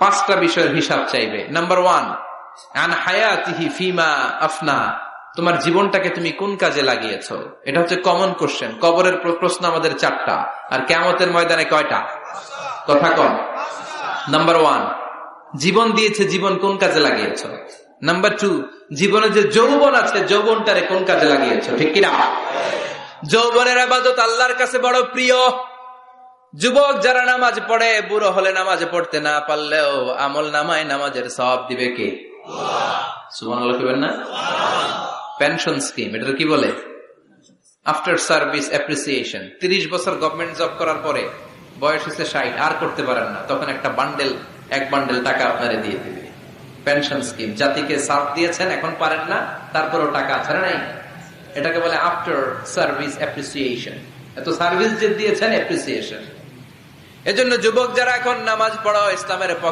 পাঁচটা বিষয়ের হিসাব চাইবে। নাম্বার 1, আন হায়াতিহি ফিমা আফনা, তোমার জীবনটাকে তুমি কোন কাজে লাগিয়েছো? এটা হচ্ছে কমন কোশ্চেন। কবরের প্রশ্ন আমাদের 4টা, আর কিয়ামতের ময়দানে কয়টা? কথা কম। নাম্বার 1, জীবন দিয়েছে, জীবন কোন কাজে লাগিয়েছো? নাম্বার 2, জীবনে যে যৌবন আছে, যৌবনটারে কোন কাজে লাগিয়েছো? ঠিক কিনা? যৌবনের ইবাদত আল্লাহর কাছে বড় প্রিয়। যুবক যারা নামাজ পড়ে, বুড়ো হলে নামাজ পড়তে না পারলেও আমল নামায় নামাজের সওয়াব দিবে কে? সুবহানাল্লাহ কইবেন না? পেনশন স্কিম, এটা কি বলে? After service appreciation. 30 বছর গভর্নমেন্ট জব করার পরে বয়স হচ্ছে 60, আর করতে পারেন না, তখন একটা এক বান্ডেল টাকা আপনারে দিয়ে দিবে। পেনশন স্কিম, জাতিকে সার্ভ দিয়েছেন, এখন পারেন না, তারপরেও টাকা আছে নাই, এটাকে বলে আফটার সার্ভিস অ্যাপ্রিসিয়েশন। এত সার্ভিস যে দিয়েছেন, অ্যাপ্রিসিয়েশন। এজন্য যুবক যারা এখন নামাজ পড়াও ইসলামের পক্ষে